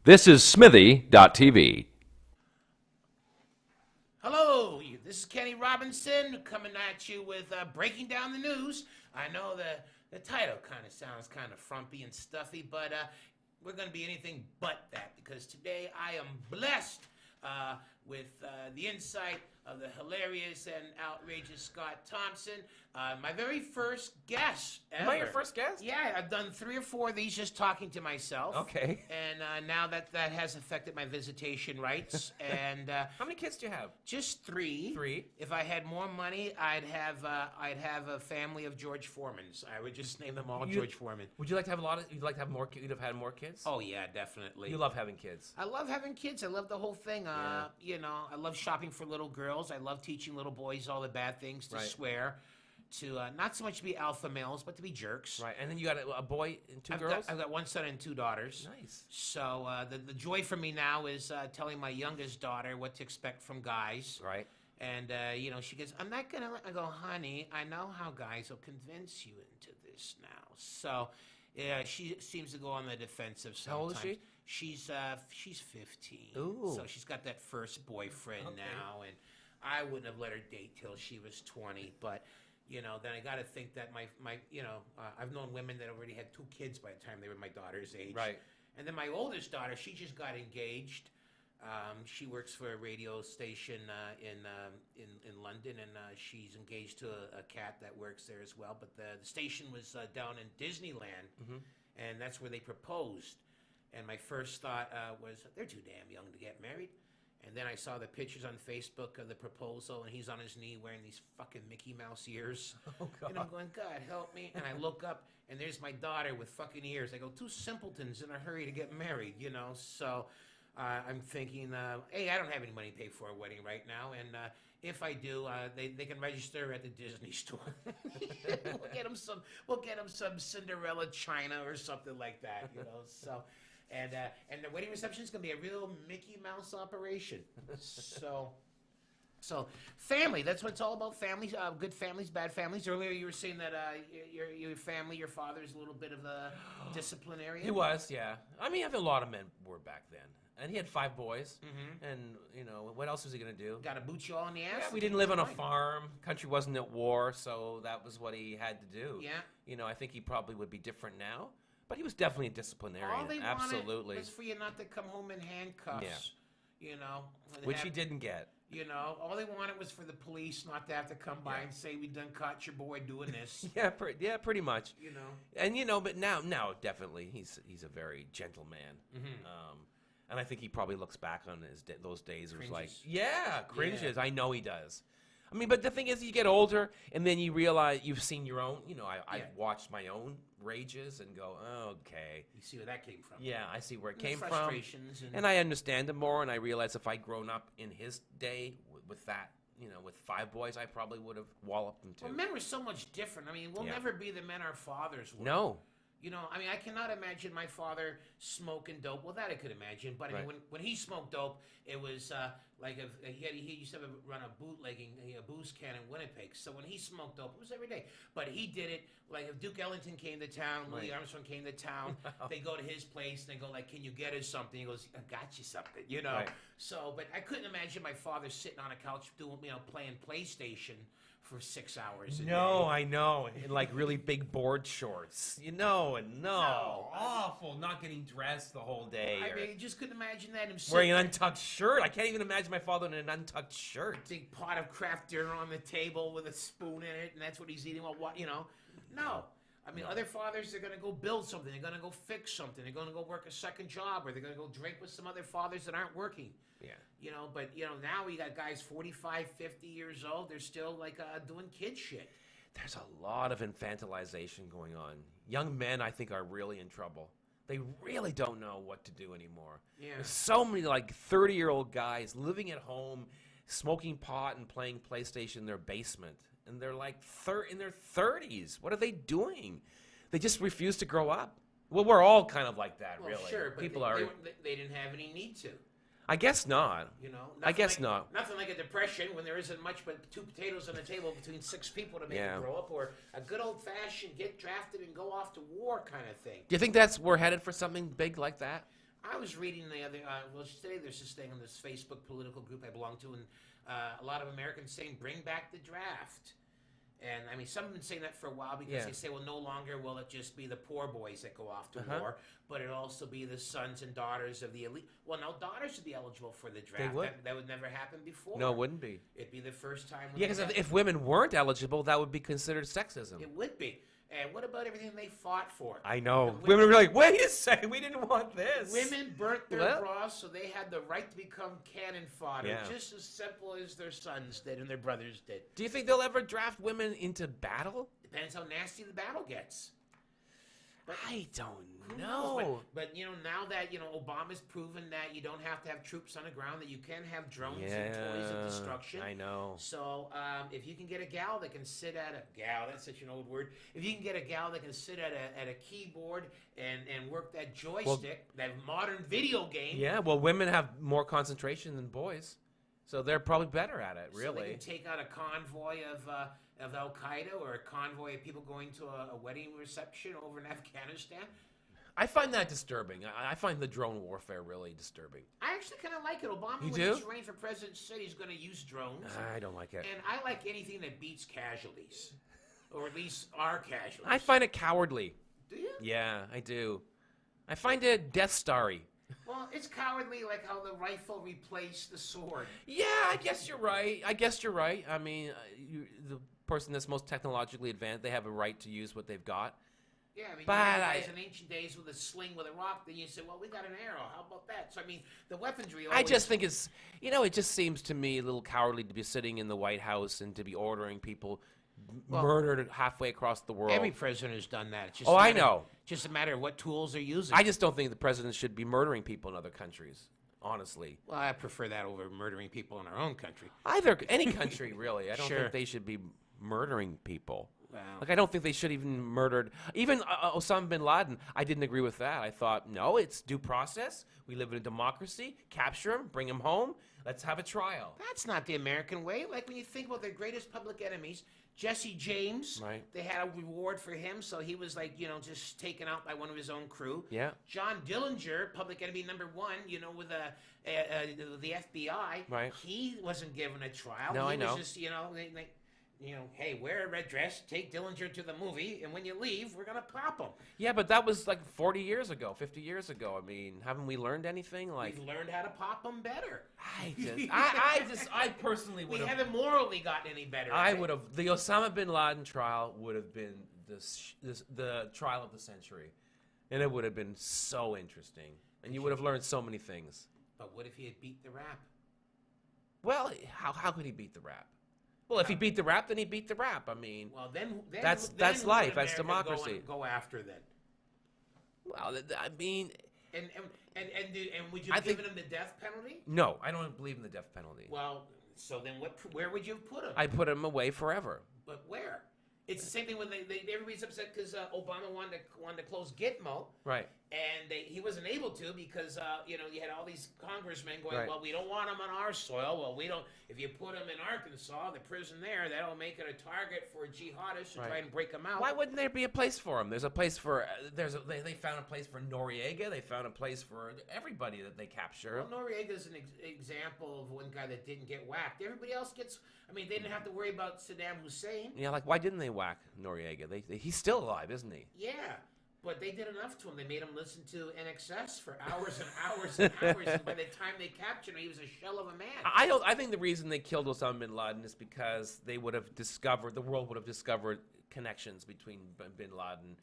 This is Smithy.tv. Hello, this is Kenny Robinson coming at you with Breaking Down the News. I know the title kind of sounds kind of frumpy and stuffy, but we're going to be anything but that because today I am blessed with the insight of the hilarious and outrageous Scott Thompson. My very first guest ever. Am I your first guest? Yeah, I've done 3 or 4 of these just talking to myself. Okay. And now that has affected my visitation rights. And How many kids do you have? just 3. 3. If I had more money, I'd have a family of George Foremans. I would just name them all George Foreman. Would you like to have a lot of? You'd like to have more? You'd have had more kids? Oh yeah, definitely. You love having kids. I love having kids. I love the whole thing. Yeah. You know, I love shopping for little girls. I love teaching little boys all the bad things to Right. swear, to not so much to be alpha males, but to be jerks. Right, and then you got a boy and 2 girls. I've got 1 son and 2 daughters. Nice. So the joy for me now is telling my youngest daughter what to expect from guys. Right. And, you know, she goes, I'm not going to I go, honey, I know how guys will convince you into this now. So, yeah, she seems to go on the defensive sometimes. How old is she? She's 15. Ooh. So she's got that first boyfriend Okay. now. And I wouldn't have let her date till she was 20. But, you know, then I got to think that my you know, I've known women that already had 2 kids by the time they were my daughter's age. Right. And then my oldest daughter, she just got engaged. She works for a radio station in London, and she's engaged to a cat that works there as well. But the station was down in Disneyland, and that's where they proposed. And my first thought was, they're too damn young to get married. And then I saw the pictures on Facebook of the proposal, and he's on his knee wearing these fucking Mickey Mouse ears. Oh, God. And I'm going, God, help me. And I look up, and there's my daughter with fucking ears. I go, 2 simpletons in a hurry to get married, you know? So I'm thinking, hey, I don't have any money to pay for a wedding right now, and if I do, they can register at the Disney store. We'll get them some Cinderella china or something like that, you know? So. And the wedding reception is going to be a real Mickey Mouse operation. So family, that's what it's all about. Families, good families, bad families. Earlier you were saying that your family, your father is a little bit of a disciplinarian. He was, yeah. I mean, I think a lot of men were back then. And he had 5 boys. And, you know, what else was he going to do? Got to boot you all in the ass? Yeah, we didn't live on a farm. Country wasn't at war, so that was what he had to do. Yeah. You know, I think he probably would be different now. But he was definitely a disciplinarian. All they Absolutely. wanted was for you not to come home in handcuffs. Yeah. You know, Which he didn't get. You know, all they wanted was for the police not to have to come by and say, we done caught your boy doing this. Yeah, pretty much. You know. And you know, but now definitely he's a very gentle man. And I think he probably looks back on those days and was like, yeah, cringes. Yeah. I know he does. I mean, but the thing is, you get older, and then you realize you've seen your own. You know, I've watched my own rages and go, oh, okay. You see where that came from. Yeah, I see where it And the came from. frustrations And I understand him more, and I realize if I'd grown up in his day with that, you know, with 5 boys, I probably would have walloped them too. Well, men were so much different. I mean, we'll never be the men our fathers were. No. You know, I mean, I cannot imagine my father smoking dope. Well, that I could imagine. But I mean, when he smoked dope, it was like he used to run a bootlegging a booze can in Winnipeg. So when he smoked dope, it was every day. But he did it like if Duke Ellington came to town, Louis Armstrong came to town. They go to his place and they go like, "Can you get us something?" He goes, "I got you something," you know. Right. So, but I couldn't imagine my father sitting on a couch doing, you know, playing PlayStation for 6 hours a day. No, I know. In like really big board shorts. You know, and No. awful. Not getting dressed the whole day. I or mean, just couldn't imagine that him wearing sitting an untucked shirt. I can't even imagine my father in an untucked shirt. big pot of Kraft dinner on the table with a spoon in it, and that's what he's eating while you know. No. I mean, other fathers, they're going to go build something. They're going to go fix something. They're going to go work a second job, or they're going to go drink with some other fathers that aren't working. Yeah. You know, but, you know, now we got guys 45, 50 years old. They're still, like, doing kid shit. There's a lot of infantilization going on. Young men, I think, are really in trouble. They really don't know what to do anymore. Yeah. There's so many, like, 30-year-old guys living at home, smoking pot and playing PlayStation in their basement. And they're like in their 30s. What are they doing? They just refuse to grow up. Well, we're all kind of like that, Well, really. sure, but People they didn't have any need to. I guess not. You know, I guess not. Nothing like a depression when there isn't much but 2 potatoes on the table between 6 people to make Yeah. them grow up, or a good old-fashioned get drafted and go off to war kind of thing. Do you think we're headed for something big like that? I was reading the other, today there's this thing on this Facebook political group I belong to, and a lot of Americans saying, bring back the draft. And I mean, some have been saying that for a while because they say, well, no longer will it just be the poor boys that go off to war, but it'll also be the sons and daughters of the elite. Well, now daughters would be eligible for the draft. They would. That would never happen before. No, it wouldn't be. It'd be the first time. Yeah, because if women weren't eligible, that would be considered sexism. It would be. And what about everything they fought for? I know. Women were like, wait a second, we didn't want this. Women burnt their bras so they had the right to become cannon fodder, just as simple as their sons did and their brothers did. Do you think they'll ever draft women into battle? Depends how nasty the battle gets. But I don't know. But now that Obama's proven that you don't have to have troops on the ground, that you can have drones and toys of destruction. I know. So if you can get a gal that can sit at that's such an old word. If you can get a gal that can sit at a keyboard and work that joystick, that modern video game. Yeah, well, women have more concentration than boys, so they're probably better at it. Really, so they can take out a convoy of Al Qaeda or a convoy of people going to a wedding reception over in Afghanistan. I find that disturbing. I find the drone warfare really disturbing. I actually kind of like it. Obama, when he's running for president, said he's going to use drones. I don't like it. And I like anything that beats casualties, or at least our casualties. I find it cowardly. Do you? Yeah, I do. I find it Death Starry. Well, it's cowardly, like how the rifle replaced the sword. Yeah, I guess you're right. I mean, the person that's most technologically advanced, they have a right to use what they've got. Yeah, I mean, you had guys in ancient days with a sling with a rock, then you say, well, we got an arrow. How about that? So, I mean, the weaponry always... I just think it's, it just seems to me a little cowardly to be sitting in the White House and to be ordering people murdered halfway across the world. Every president has done that. It's just I know. Just a matter of what tools they're using. I just don't think the president should be murdering people in other countries, honestly. Well, I prefer that over murdering people in our own country. Any country, really. I don't think they should be murdering people. Wow. Like, I don't think they should even murdered. Even Osama bin Laden, I didn't agree with that. I thought, no, it's due process. We live in a democracy. Capture him, bring him home. Let's have a trial. That's not the American way. Like, when you think about their greatest public enemies, Jesse James, they had a reward for him, so he was like, just taken out by one of his own crew. Yeah. John Dillinger, public enemy number one, with the FBI. Right. He wasn't given a trial. No, he I know. was just, hey, wear a red dress, take Dillinger to the movie, and when you leave, we're going to pop him. Yeah, but that was like 40 years ago, 50 years ago. I mean, haven't we learned anything? Like, we've learned how to pop them better. I personally would have. We haven't morally gotten any better. The Osama bin Laden trial would have been the trial of the century. And it would have been so interesting. And you would have learned so many things. But what if he had beat the rap? Well, how could he beat the rap? Well, if he beat the rap, then he beat the rap. I mean, then that's life. That's democracy. Go after then. Well, I mean, and would you have given him the death penalty? No, I don't believe in the death penalty. Well, so then where would you have put him? I put him away forever. But where? It's the same thing when everybody's upset because Obama wanted to close Gitmo. Right. And he wasn't able to because, you had all these congressmen going, well, we don't want him on our soil. Well, we don't. If you put him in Arkansas, the prison there, that'll make it a target for jihadists to try and break him out. Why wouldn't there be a place for him? There's a place for, they found a place for Noriega. They found a place for everybody that they capture. Well, Noriega's an example of one guy that didn't get whacked. Everybody else gets, they didn't have to worry about Saddam Hussein. Yeah, like, why didn't they whack Noriega? He's still alive, isn't he? Yeah. But they did enough to him. They made him listen to NXS for hours and hours and hours. And by the time they captured him, he was a shell of a man. I think the reason they killed Osama bin Laden is because the world would have discovered connections between bin Laden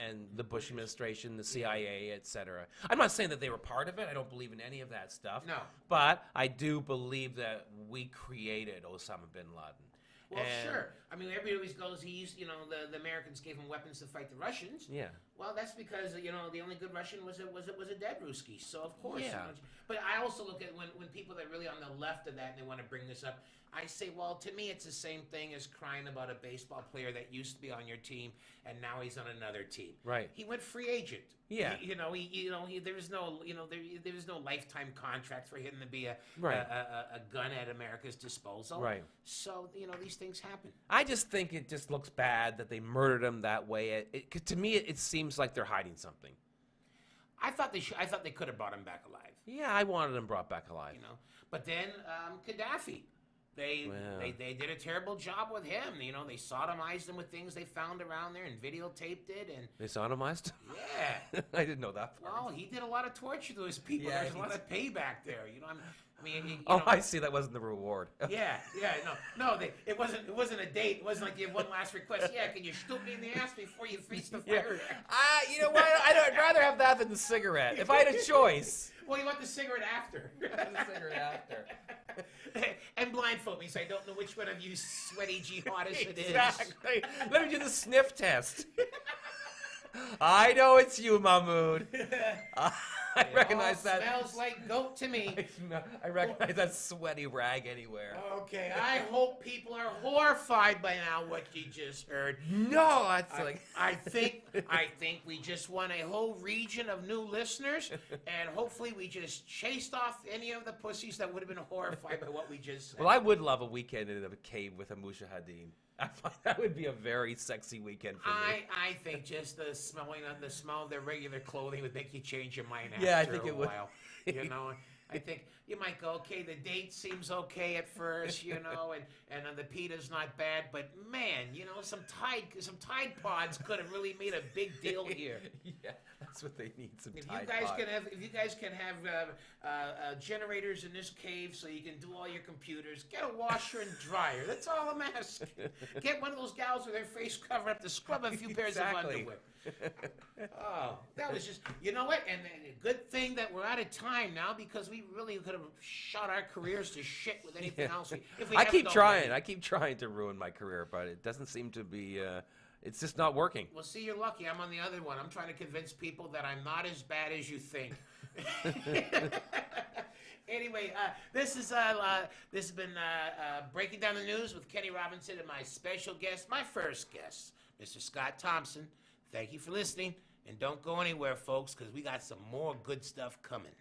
and the Bush administration, the CIA, etc. I'm not saying that they were part of it. I don't believe in any of that stuff. No. But I do believe that we created Osama bin Laden. Well, sure. Everybody always goes, the Americans gave him weapons to fight the Russians. Yeah. Well, that's because, the only good Russian was a dead Ruski. So, of course. Yeah. But I also look at when people that are really on the left of that and they want to bring this up, I say, well, to me, it's the same thing as crying about a baseball player that used to be on your team and now he's on another team. Right. He went free agent. Yeah. There was no lifetime contract for him to be a gun at America's disposal. Right. So, these things happen. I just think it just looks bad that they murdered him that way. 'Cause to me, it seems like they're hiding something. I thought they could have brought him back alive. Yeah, I wanted him brought back alive. You know, but then Gaddafi. They did a terrible job with him. You know, they sodomized him with things they found around there and videotaped it. And They sodomized? yeah, I didn't know that part. well, he did a lot of torture to his people. Yeah, There's a lot of payback there. You know, I see. That wasn't the reward. Yeah, no. It wasn't a date. It wasn't like you have one last request. Yeah, can you shoot me in the ass before you face the fire? You know what? I'd rather have that than the cigarette. If I had a choice. Well, you want the cigarette after. The cigarette after. And blindfold me so I don't know which one of you sweaty jihadists it is. Exactly. Let me do the sniff test. I know it's you, Mahmoud. I recognize that. Smells like goat to me. I recognize that sweaty rag anywhere. Okay, I hope people are horrified by now what you just heard. No, that's like. I think we just won a whole region of new listeners, and hopefully we just chased off any of the pussies that would have been horrified by what we just said. Well, I would love a weekend in a cave with a Mujahideen. I find that would be a very sexy weekend for me. I think just the smell of their regular clothing would make you change your mind after Yeah, I think a it would. while. You know, I think you might go, okay, the date seems okay at first, you know, and the pita's not bad, but man, you know, some Tide Pods could have really made a big deal here. Yeah, that's what they need. Some If Tide you guys can have generators in this cave so you can do all your computers, get a washer and dryer. That's all I'm asking. Get one of those gals with their face covered up to scrub a few pairs of underwear. Oh, that was just, you know what? And a good thing that we're out of time now because we really could have shot our careers to shit with anything else. If we I haven't keep trying. already. I keep trying to ruin my career, but it doesn't seem to be. It's just not working. Well, see, you're lucky. I'm on the other one. I'm trying to convince people that I'm not as bad as you think. Anyway, this has been Breaking Down the News with Kenny Robinson and my special guest, my first guest, Mr. Scott Thompson. Thank you for listening, and don't go anywhere, folks, because we got some more good stuff coming.